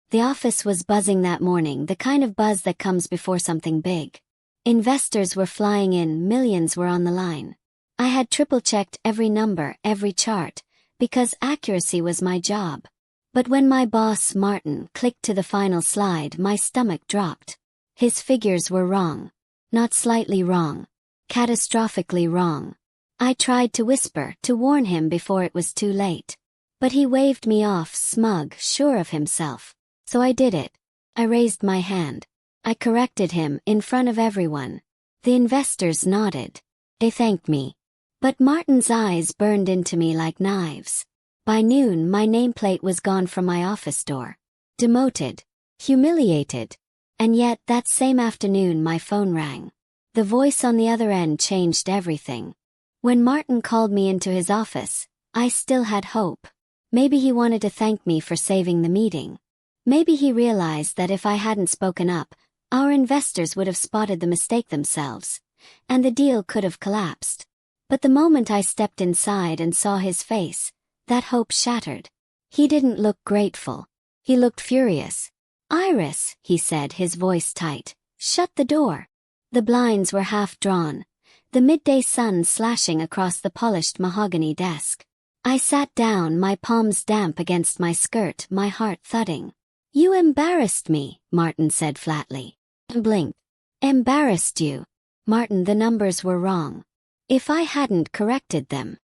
The office was buzzing that morning, the kind of buzz that comes before something big. Investors were flying in, millions were on the line. I had triple-checked every number, every chart, because accuracy was my job. But when my boss, Martin, clicked to the final slide, my stomach dropped. His figures were wrong. Not slightly wrong. Catastrophically wrong. I tried to whisper, to warn him before it was too late. But he waved me off, smug, sure of himself. So I did it. I raised my hand. I corrected him, in front of everyone. The investors nodded. They thanked me. But Martin's eyes burned into me like knives. By noon, my nameplate was gone from my office door. Demoted. Humiliated. And yet, that same afternoon my phone rang. The voice on the other end changed everything. When Martin called me into his office, I still had hope. Maybe he wanted to thank me for saving the meeting. Maybe he realized that if I hadn't spoken up, our investors would have spotted the mistake themselves, and the deal could have collapsed. But the moment I stepped inside and saw his face, that hope shattered. He didn't look grateful. He looked furious. "Iris," he said, his voice tight, "shut the door." The blinds were half drawn, the midday sun slashing across the polished mahogany desk. I sat down, my palms damp against my skirt, my heart thudding. "You embarrassed me," Martin said flatly. I blinked. "Embarrassed you?" "Martin, the numbers were wrong. If I hadn't corrected them."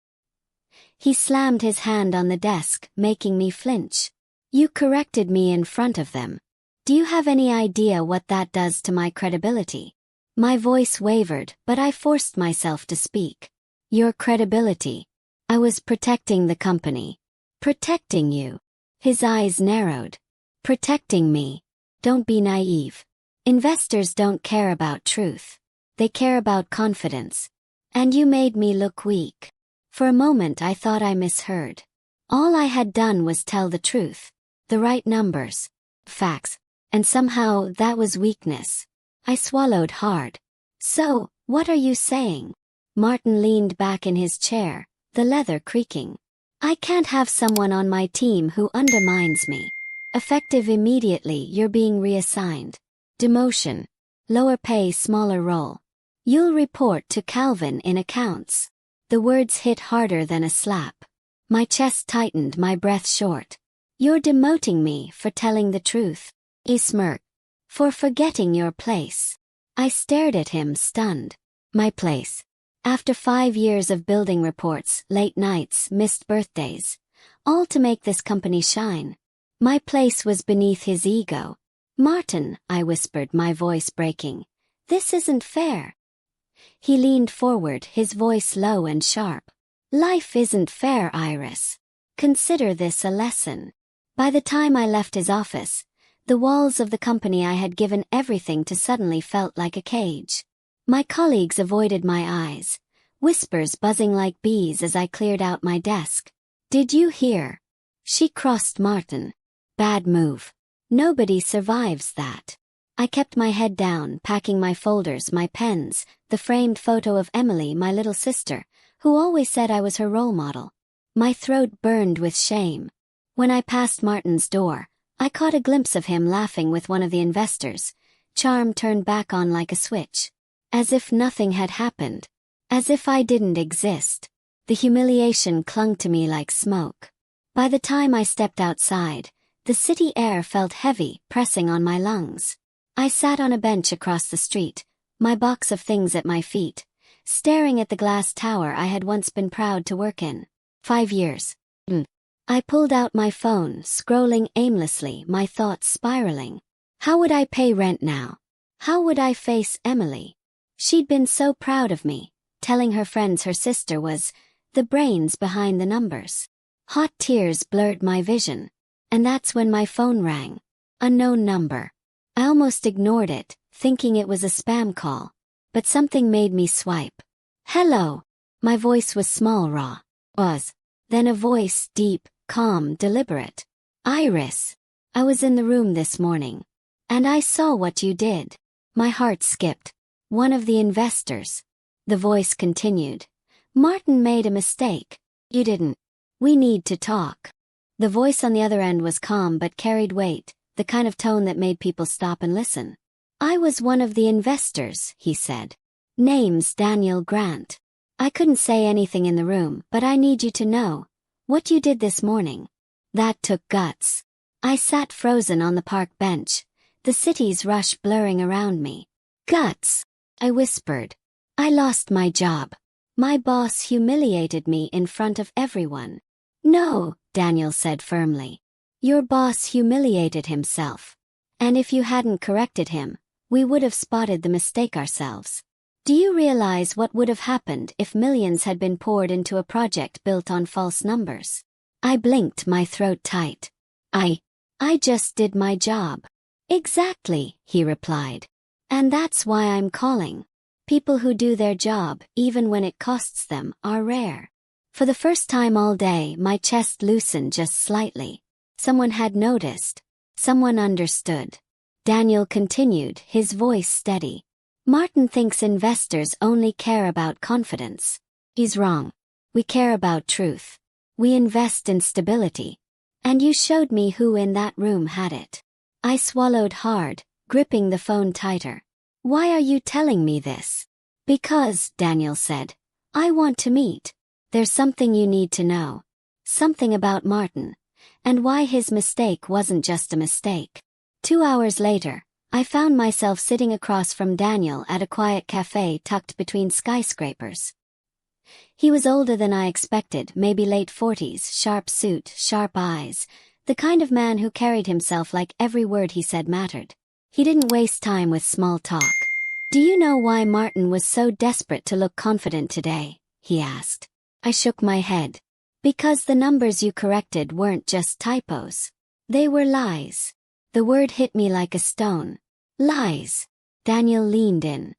He slammed his hand on the desk, making me flinch. "You corrected me in front of them. Do you have any idea what that does to my credibility?" My voice wavered, but I forced myself to speak. "Your credibility. I was protecting the company." "Protecting you?" His eyes narrowed. "Protecting me. Don't be naive. Investors don't care about truth. They care about confidence. And you made me look weak." For a moment I thought I misheard. All I had done was tell the truth. The right numbers. Facts. And somehow that was weakness. I swallowed hard. "So, what are you saying?" Martin leaned back in his chair, the leather creaking. "I can't have someone on my team who undermines me. Effective immediately, you're being reassigned. Demotion. Lower pay, smaller role. You'll report to Calvin in accounts." The words hit harder than a slap. My chest tightened, my breath short. "You're demoting me for telling the truth." He smirked. "For forgetting your place." I stared at him, stunned. My place. After 5 years of building reports, late nights, missed birthdays. All to make this company shine. My place was beneath his ego. "Martin," I whispered, my voice breaking. "This isn't fair." He leaned forward, his voice low and sharp. "Life isn't fair, Iris. Consider this a lesson." By the time I left his office, the walls of the company I had given everything to suddenly felt like a cage. My colleagues avoided my eyes, whispers buzzing like bees as I cleared out my desk. "Did you hear? She crossed Martin. Bad move. Nobody survives that." I kept my head down, packing my folders, my pens, the framed photo of Emily, my little sister, who always said I was her role model. My throat burned with shame. When I passed Martin's door, I caught a glimpse of him laughing with one of the investors, charm turned back on like a switch. As if nothing had happened. As if I didn't exist. The humiliation clung to me like smoke. By the time I stepped outside, the city air felt heavy, pressing on my lungs. I sat on a bench across the street, my box of things at my feet, staring at the glass tower I had once been proud to work in. 5 years. I pulled out my phone, scrolling aimlessly, my thoughts spiraling. How would I pay rent now? How would I face Emily? She'd been so proud of me, telling her friends her sister was the brains behind the numbers. Hot tears blurred my vision. And that's when my phone rang. Unknown number. I almost ignored it, thinking it was a spam call. But something made me swipe. "Hello." My voice was small, raw. Then a voice, deep, calm, deliberate. "Iris. I was in the room this morning. And I saw what you did." My heart skipped. "One of the investors." The voice continued. "Martin made a mistake. You didn't. We need to talk." The voice on the other end was calm but carried weight, the kind of tone that made people stop and listen. "I was one of the investors," he said. "Name's Daniel Grant. I couldn't say anything in the room, but I need you to know what you did this morning. That took guts." I sat frozen on the park bench, the city's rush blurring around me. "Guts," I whispered. "I lost my job. My boss humiliated me in front of everyone." "No," Daniel said firmly. "Your boss humiliated himself. And if you hadn't corrected him, we would have spotted the mistake ourselves. Do you realize what would have happened if millions had been poured into a project built on false numbers?" I blinked, my throat tight. I just did my job." "Exactly," he replied. "And that's why I'm calling. People who do their job, even when it costs them, are rare." For the first time all day, my chest loosened just slightly. Someone had noticed. Someone understood. Daniel continued, his voice steady. "Martin thinks investors only care about confidence. He's wrong. We care about truth. We invest in stability. And you showed me who in that room had it." I swallowed hard, gripping the phone tighter. "Why are you telling me this?" "Because," Daniel said, "I want to meet. There's something you need to know. Something about Martin. And why his mistake wasn't just a mistake." 2 hours later, I found myself sitting across from Daniel at a quiet cafe tucked between skyscrapers. He was older than I expected, maybe late 40s, sharp suit, sharp eyes, the kind of man who carried himself like every word he said mattered. He didn't waste time with small talk. "Do you know why Martin was so desperate to look confident today?" he asked. I shook my head. "Because the numbers you corrected weren't just typos. They were lies." The word hit me like a stone. "Lies." Daniel leaned in.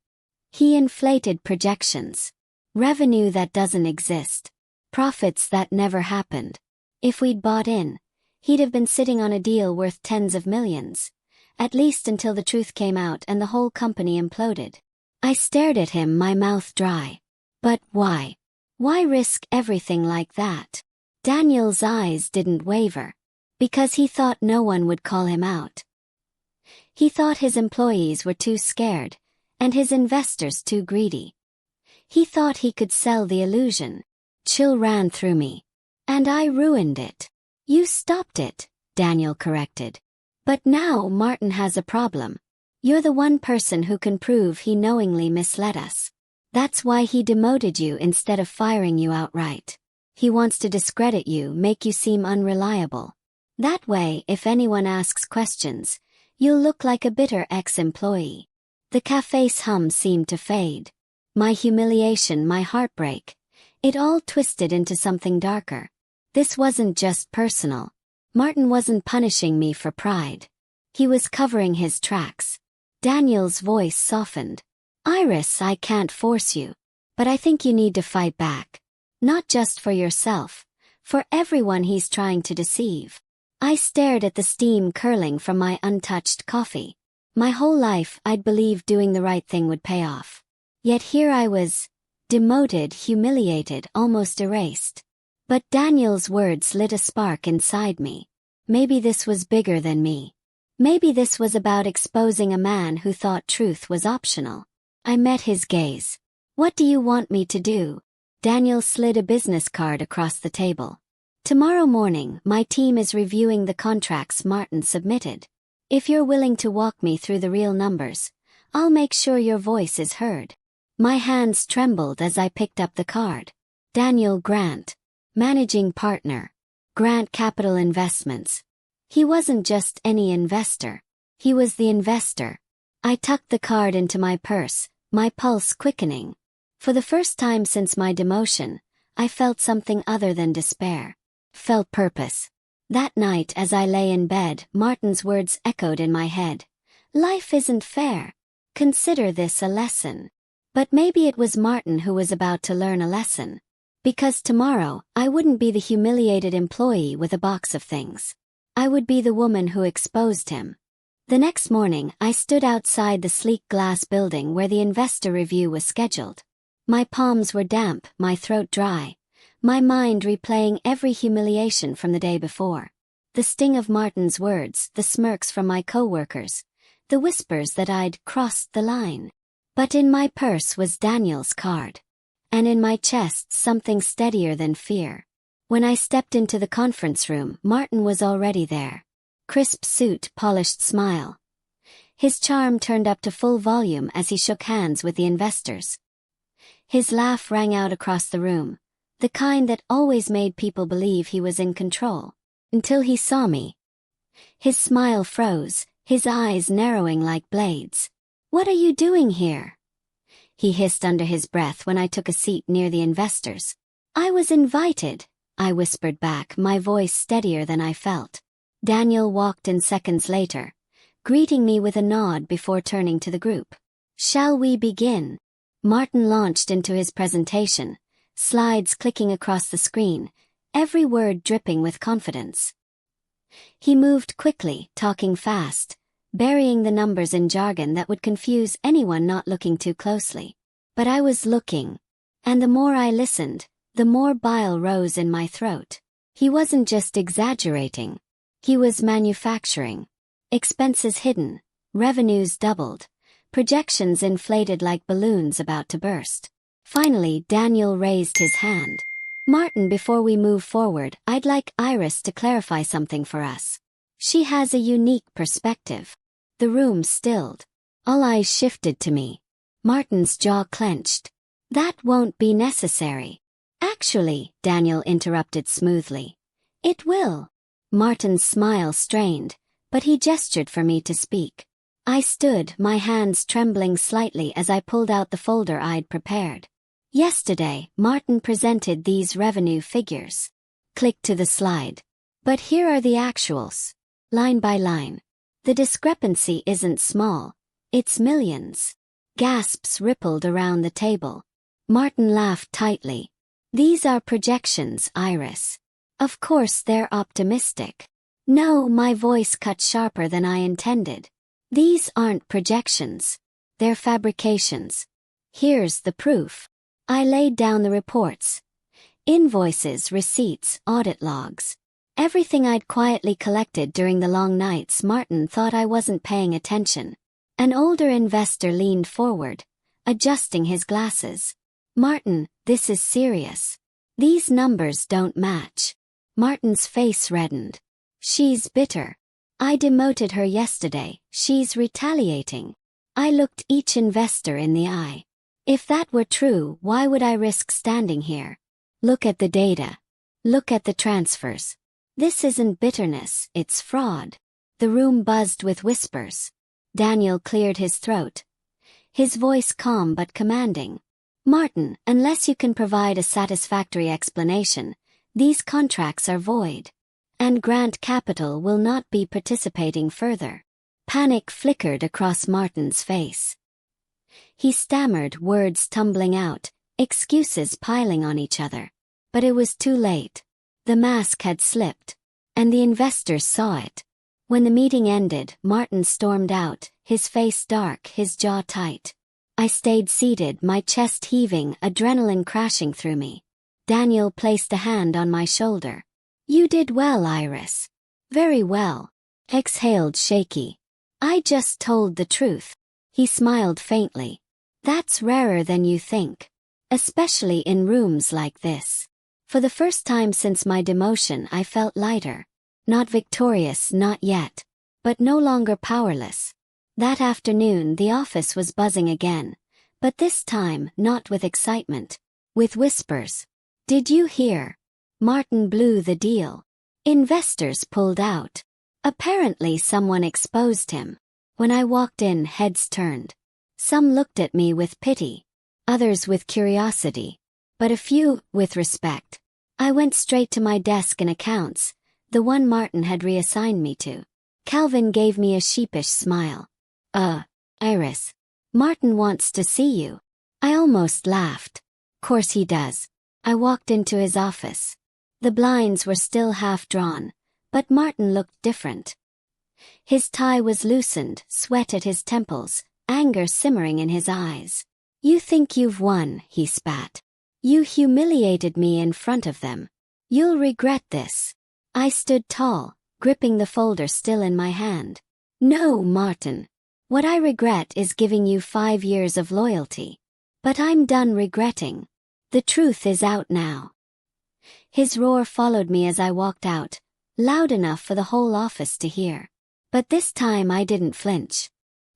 "He inflated projections. Revenue that doesn't exist. Profits that never happened. If we'd bought in, he'd have been sitting on a deal worth tens of millions. At least until the truth came out and the whole company imploded." I stared at him, my mouth dry. "But why? Why risk everything like that?" Daniel's eyes didn't waver. Because he thought no one would call him out. He thought his employees were too scared, and his investors too greedy. He thought he could sell the illusion. Chill ran through me. "And I ruined it." "You stopped it," Daniel corrected. "But now Martin has a problem. You're the one person who can prove he knowingly misled us. That's why he demoted you instead of firing you outright. He wants to discredit you, make you seem unreliable. That way, if anyone asks questions, you'll look like a bitter ex-employee." The cafe's hum seemed to fade. My humiliation, my heartbreak, it all twisted into something darker. This wasn't just personal. Martin wasn't punishing me for pride. He was covering his tracks. Daniel's voice softened. "Iris, I can't force you. But I think you need to fight back. Not just for yourself, for everyone he's trying to deceive." I stared at the steam curling from my untouched coffee. My whole life I'd believed doing the right thing would pay off. Yet here I was, demoted, humiliated, almost erased. But Daniel's words lit a spark inside me. Maybe this was bigger than me. Maybe this was about exposing a man who thought truth was optional. I met his gaze. "What do you want me to do?" Daniel slid a business card across the table. "Tomorrow morning, my team is reviewing the contracts Martin submitted. If you're willing to walk me through the real numbers, I'll make sure your voice is heard." My hands trembled as I picked up the card. Daniel Grant, managing partner, Grant Capital Investments. He wasn't just any investor. He was the investor. I tucked the card into my purse, my pulse quickening. For the first time since my demotion, I felt something other than despair. Felt purpose. That night as I lay in bed, Martin's words echoed in my head. "Life isn't fair. Consider this a lesson." But maybe it was Martin who was about to learn a lesson. Because tomorrow, I wouldn't be the humiliated employee with a box of things. I would be the woman who exposed him. The next morning, I stood outside the sleek glass building where the investor review was scheduled. My palms were damp, my throat dry, my mind replaying every humiliation from the day before. The sting of Martin's words, the smirks from my co-workers, the whispers that I'd crossed the line. But in my purse was Daniel's card. And in my chest something steadier than fear. When I stepped into the conference room, Martin was already there. Crisp suit, polished smile. His charm turned up to full volume as he shook hands with the investors. His laugh rang out across the room, the kind that always made people believe he was in control. Until he saw me. His smile froze, his eyes narrowing like blades. "What are you doing here?" he hissed under his breath when I took a seat near the investors. "I was invited," I whispered back, my voice steadier than I felt. Daniel walked in seconds later, greeting me with a nod before turning to the group. "Shall we begin?" Martin launched into his presentation, slides clicking across the screen, every word dripping with confidence. He moved quickly, talking fast, burying the numbers in jargon that would confuse anyone not looking too closely. But I was looking, and the more I listened, the more bile rose in my throat. He wasn't just exaggerating. He was manufacturing. Expenses hidden, revenues doubled, projections inflated like balloons about to burst. Finally, Daniel raised his hand. "Martin, before we move forward, I'd like Iris to clarify something for us. She has a unique perspective." The room stilled. All eyes shifted to me. Martin's jaw clenched. "That won't be necessary." "Actually," Daniel interrupted smoothly. "It will." Martin's smile strained, but he gestured for me to speak. I stood, my hands trembling slightly as I pulled out the folder I'd prepared. Yesterday, Martin presented these revenue figures. Click to the slide. But here are the actuals. Line by line. The discrepancy isn't small. It's millions. Gasps rippled around the table. Martin laughed tightly. "These are projections, Iris. Of course they're optimistic." "No," my voice cut sharper than I intended. "These aren't projections. They're fabrications. Here's the proof." I laid down the reports. Invoices, receipts, audit logs. Everything I'd quietly collected during the long nights. Martin thought I wasn't paying attention. An older investor leaned forward, adjusting his glasses. "Martin, this is serious. These numbers don't match." Martin's face reddened. "She's bitter. I demoted her yesterday. She's retaliating." I looked each investor in the eye. If that were true, why would I risk standing here? Look at the data. Look at the transfers. This isn't bitterness, it's fraud. The room buzzed with whispers. Daniel cleared his throat. His voice calm but commanding. "Martin, unless you can provide a satisfactory explanation, these contracts are void. And Grant Capital will not be participating further." Panic flickered across Martin's face. He stammered, words tumbling out, excuses piling on each other. But it was too late. The mask had slipped. And the investors saw it. When the meeting ended, Martin stormed out, his face dark, his jaw tight. I stayed seated, my chest heaving, adrenaline crashing through me. Daniel placed a hand on my shoulder. "You did well, Iris." "Very well." Exhaled shaky. "I just told the truth." He smiled faintly. "That's rarer than you think. Especially in rooms like this." For the first time since my demotion, I felt lighter. Not victorious, not yet. But no longer powerless. That afternoon the office was buzzing again. But this time, not with excitement. With whispers. "Did you hear? Martin blew the deal. Investors pulled out. Apparently someone exposed him." When I walked in, heads turned. Some looked at me with pity. Others with curiosity. But a few, with respect. I went straight to my desk in accounts, the one Martin had reassigned me to. Calvin gave me a sheepish smile. Iris. Martin wants to see you." I almost laughed. "Course he does." I walked into his office. The blinds were still half drawn, but Martin looked different. His tie was loosened, sweat at his temples, anger simmering in his eyes. "You think you've won," he spat. "You humiliated me in front of them. You'll regret this." I stood tall, gripping the folder still in my hand. No, Martin. What I regret is giving you 5 years of loyalty. But I'm done regretting. The truth is out now. His roar followed me as I walked out, loud enough for the whole office to hear. But this time I didn't flinch.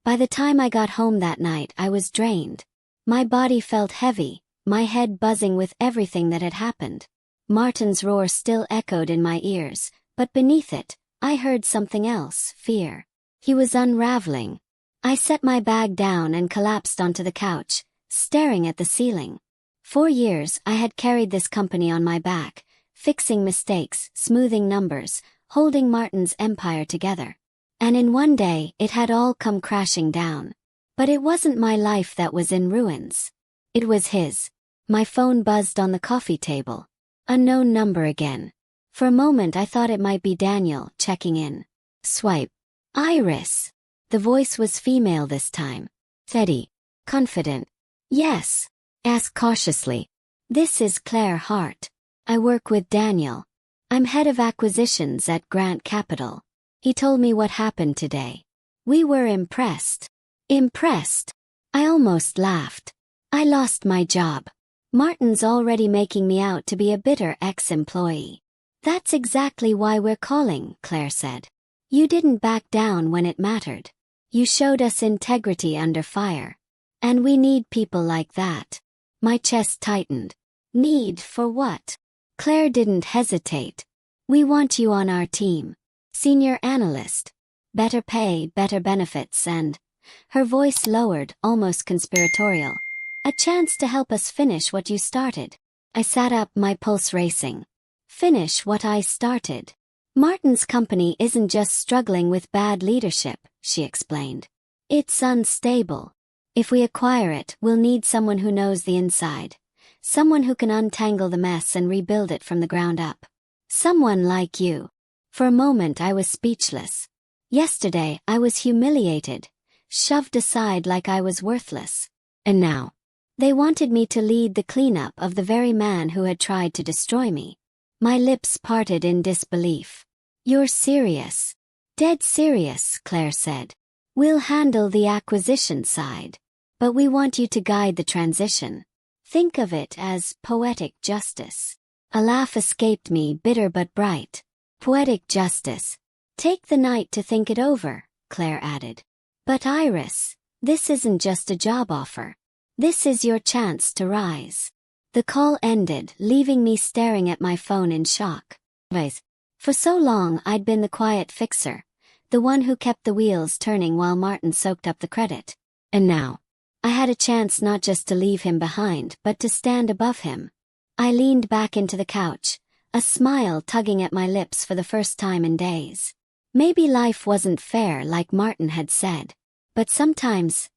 By the time I got home that night, I was drained. My body felt heavy, my head buzzing with everything that had happened. Martin's roar still echoed in my ears, but beneath it, I heard something else, fear. He was unraveling. I set my bag down and collapsed onto the couch, staring at the ceiling. 4 years I had carried this company on my back, fixing mistakes, smoothing numbers, holding Martin's empire together. And in one day it had all come crashing down. But it wasn't my life that was in ruins. It was his. My phone buzzed on the coffee table. Unknown number again. For a moment I thought it might be Daniel checking in. Swipe. Iris. The voice was female this time. Steady. Confident. Yes. Ask cautiously. This is Claire Hart. I work with Daniel. I'm head of acquisitions at Grant Capital. He told me what happened today. We were impressed. Impressed? I almost laughed. I lost my job. Martin's already making me out to be a bitter ex-employee. That's exactly why we're calling, Claire said. You didn't back down when it mattered. You showed us integrity under fire. And we need people like that. My chest tightened. Need for what? Claire didn't hesitate. We want you on our team. Senior analyst. Better pay, better benefits, and... Her voice lowered, almost conspiratorial. A chance to help us finish what you started. I sat up, my pulse racing. Finish what I started. Martin's company isn't just struggling with bad leadership, she explained. It's unstable. If we acquire it, we'll need someone who knows the inside. Someone who can untangle the mess and rebuild it from the ground up. Someone like you. For a moment I was speechless. Yesterday I was humiliated, shoved aside like I was worthless. And now, they wanted me to lead the cleanup of the very man who had tried to destroy me. My lips parted in disbelief. You're serious. Dead serious, Claire said. We'll handle the acquisition side. But we want you to guide the transition. Think of it as poetic justice. A laugh escaped me, bitter but bright. Poetic justice. Take the night to think it over, Claire added. But Iris, this isn't just a job offer. This is your chance to rise. The call ended, leaving me staring at my phone in shock. For so long I'd been the quiet fixer, the one who kept the wheels turning while Martin soaked up the credit. And now, I had a chance not just to leave him behind, but to stand above him. I leaned back into the couch, a smile tugging at my lips for the first time in days. Maybe life wasn't fair like Martin had said. But sometimes,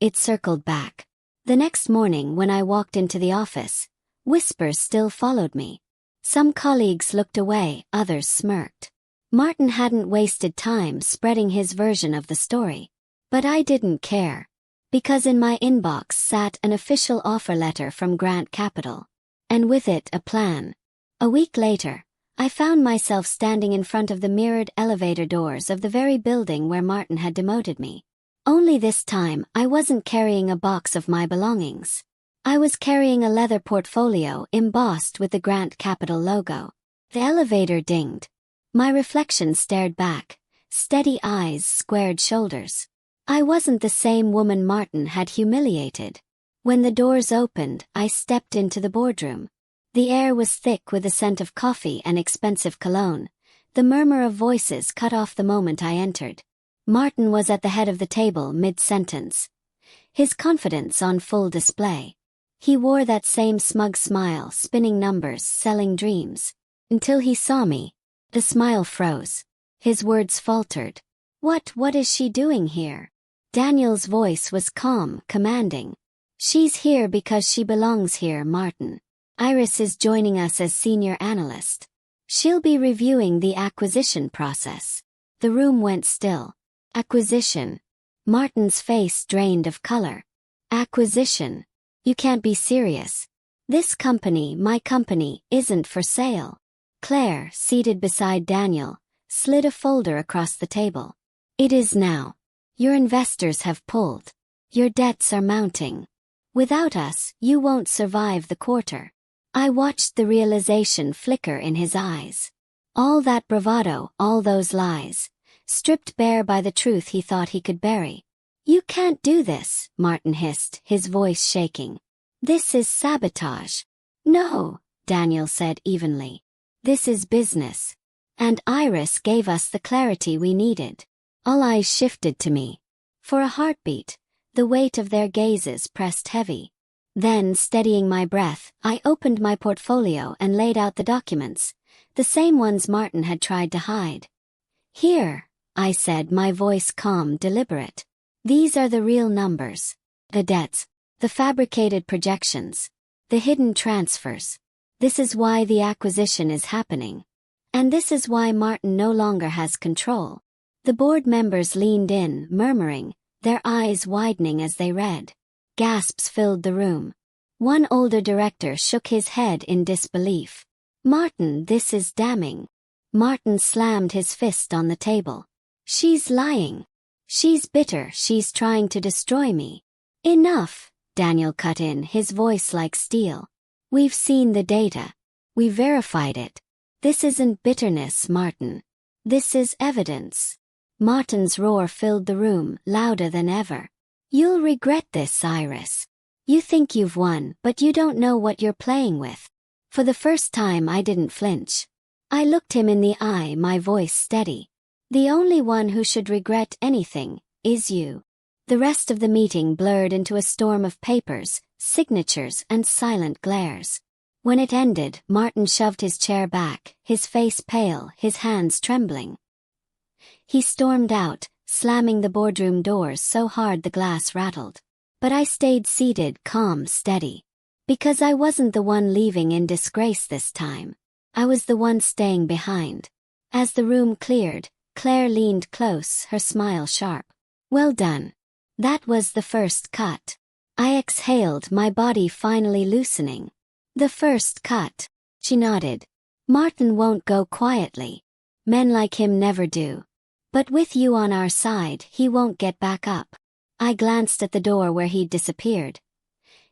it circled back. The next morning when I walked into the office, whispers still followed me. Some colleagues looked away, others smirked. Martin hadn't wasted time spreading his version of the story. But I didn't care. Because in my inbox sat an official offer letter from Grant Capital. And with it a plan. A week later, I found myself standing in front of the mirrored elevator doors of the very building where Martin had demoted me. Only this time I wasn't carrying a box of my belongings. I was carrying a leather portfolio embossed with the Grant Capital logo. The elevator dinged. My reflection stared back, steady eyes, squared shoulders. I wasn't the same woman Martin had humiliated. When the doors opened, I stepped into the boardroom. The air was thick with the scent of coffee and expensive cologne. The murmur of voices cut off the moment I entered. Martin was at the head of the table mid-sentence. His confidence on full display. He wore that same smug smile, spinning numbers, selling dreams. Until he saw me. The smile froze. His words faltered. What is she doing here? Daniel's voice was calm, commanding. She's here because she belongs here, Martin. Iris is joining us as senior analyst. She'll be reviewing the acquisition process. The room went still. Acquisition. Martin's face drained of color. Acquisition. You can't be serious. This company, my company, isn't for sale. Claire, seated beside Daniel, slid a folder across the table. It is now. Your investors have pulled. Your debts are mounting. Without us, you won't survive the quarter. I watched the realization flicker in his eyes. All that bravado, all those lies, stripped bare by the truth he thought he could bury. You can't do this, Martin hissed, his voice shaking. This is sabotage. No, Daniel said evenly. This is business. And Iris gave us the clarity we needed. All eyes shifted to me. For a heartbeat, the weight of their gazes pressed heavy. Then, steadying my breath, I opened my portfolio and laid out the documents, the same ones Martin had tried to hide. Here, I said, my voice calm, deliberate. These are the real numbers. The debts, the fabricated projections, the hidden transfers. This is why the acquisition is happening. And this is why Martin no longer has control. The board members leaned in, murmuring, their eyes widening as they read. Gasps filled the room. One older director shook his head in disbelief. Martin, this is damning. Martin slammed his fist on the table. She's lying. She's bitter, she's trying to destroy me. Enough, Daniel cut in, his voice like steel. We've seen the data. We verified it. This isn't bitterness, Martin. This is evidence. Martin's roar filled the room, louder than ever. You'll regret this, Iris. You think you've won, but you don't know what you're playing with. For the first time I didn't flinch. I looked him in the eye, my voice steady. The only one who should regret anything is you. The rest of the meeting blurred into a storm of papers, signatures, and silent glares. When it ended, Martin shoved his chair back, his face pale, his hands trembling. He stormed out, slamming the boardroom doors so hard the glass rattled. But I stayed seated, calm, steady. Because I wasn't the one leaving in disgrace this time. I was the one staying behind. As the room cleared, Claire leaned close, her smile sharp. Well done. That was the first cut. I exhaled, my body finally loosening. The first cut. She nodded. Martin won't go quietly. Men like him never do. But with you on our side, he won't get back up. I glanced at the door where he'd disappeared.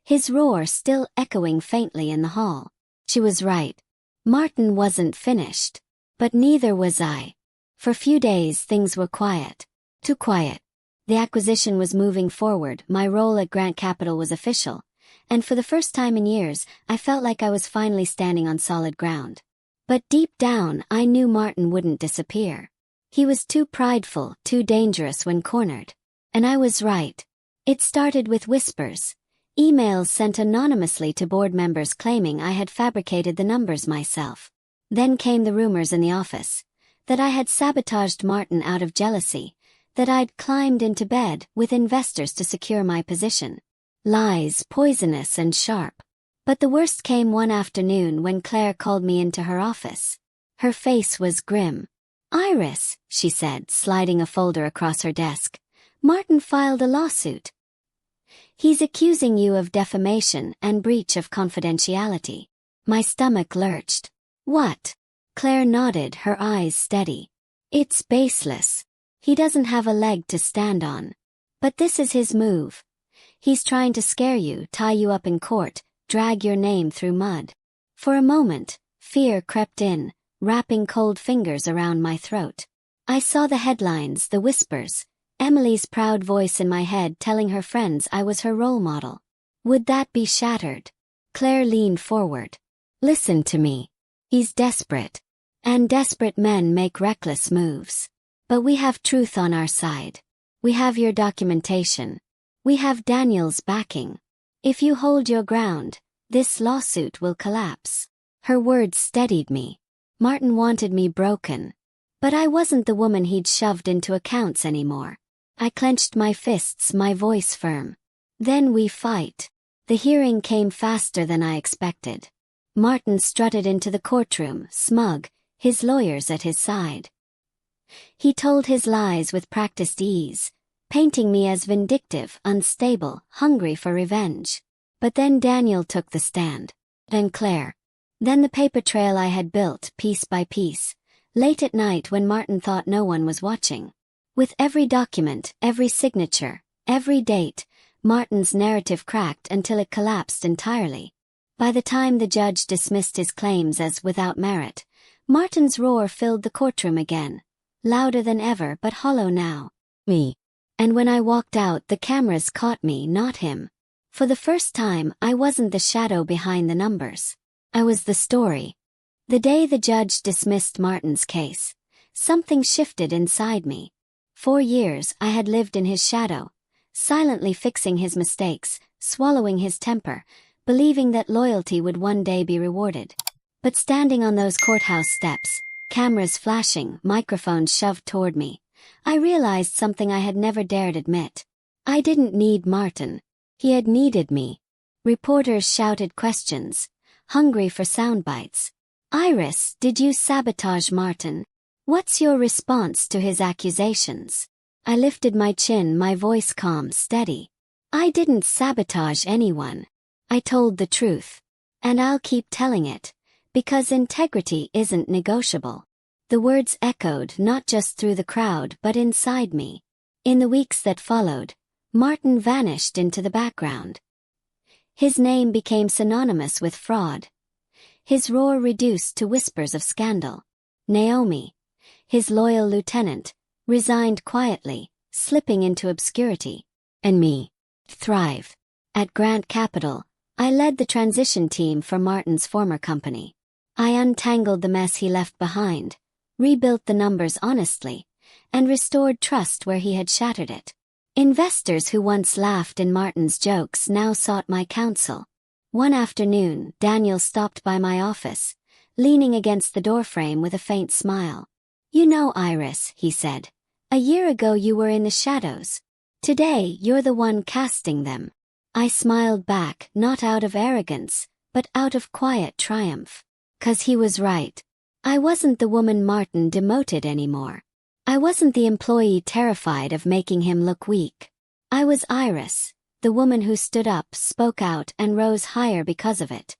His roar still echoing faintly in the hall. She was right. Martin wasn't finished. But neither was I. For few days things were quiet. Too quiet. The acquisition was moving forward, my role at Grant Capital was official, and for the first time in years, I felt like I was finally standing on solid ground. But deep down, I knew Martin wouldn't disappear. He was too prideful, too dangerous when cornered. And I was right. It started with whispers. Emails sent anonymously to board members claiming I had fabricated the numbers myself. Then came the rumors in the office. That I had sabotaged Martin out of jealousy. That I'd climbed into bed with investors to secure my position. Lies, poisonous and sharp. But the worst came one afternoon when Claire called me into her office. Her face was grim. Iris, she said, sliding a folder across her desk. Martin filed a lawsuit. He's accusing you of defamation and breach of confidentiality. My stomach lurched. What? Claire nodded, her eyes steady. It's baseless. He doesn't have a leg to stand on. But this is his move. He's trying to scare you, tie you up in court, drag your name through mud. For a moment, fear crept in, wrapping cold fingers around my throat. I saw the headlines, the whispers, Emily's proud voice in my head telling her friends I was her role model. Would that be shattered? Claire leaned forward. Listen to me. He's desperate. And desperate men make reckless moves. But we have truth on our side. We have your documentation. We have Daniel's backing. If you hold your ground, this lawsuit will collapse. Her words steadied me. Martin wanted me broken. But I wasn't the woman he'd shoved into accounts anymore. I clenched my fists, my voice firm. Then we fight. The hearing came faster than I expected. Martin strutted into the courtroom, smug, his lawyers at his side. He told his lies with practiced ease, painting me as vindictive, unstable, hungry for revenge. But then Daniel took the stand. Then Claire. Then the paper trail I had built, piece by piece, Late at night when Martin thought no one was watching. With every document, every signature, every date, Martin's narrative cracked until it collapsed entirely. By the time the judge dismissed his claims as without merit, Martin's roar filled the courtroom again, louder than ever but hollow now. Me. And when I walked out, the cameras caught me, not him. For the first time, I wasn't the shadow behind the numbers. I was the story. The day the judge dismissed Martin's case, something shifted inside me. 4 years I had lived in his shadow, silently fixing his mistakes, swallowing his temper, believing that loyalty would one day be rewarded. But standing on those courthouse steps, cameras flashing, microphones shoved toward me, I realized something I had never dared admit. I didn't need Martin. He had needed me. Reporters shouted questions, hungry for sound bites. Iris, did you sabotage Martin? What's your response to his accusations? I lifted my chin, my voice calm, steady. I didn't sabotage anyone. I told the truth. And I'll keep telling it, because integrity isn't negotiable. The words echoed not just through the crowd but inside me. In the weeks that followed, Martin vanished into the background. His name became synonymous with fraud. His roar reduced to whispers of scandal. Naomi, his loyal lieutenant, resigned quietly, slipping into obscurity. And me. Thrive. At Grant Capital, I led the transition team for Martin's former company. I untangled the mess he left behind, rebuilt the numbers honestly, and restored trust where he had shattered it. Investors who once laughed in Martin's jokes now sought my counsel. One afternoon, Daniel stopped by my office, leaning against the doorframe with a faint smile. "You know, Iris," he said, "a year ago you were in the shadows. Today you're the one casting them." I smiled back, not out of arrogance, but out of quiet triumph. 'Cause he was right. I wasn't the woman Martin demoted anymore. I wasn't the employee terrified of making him look weak. I was Iris, the woman who stood up, spoke out, and rose higher because of it.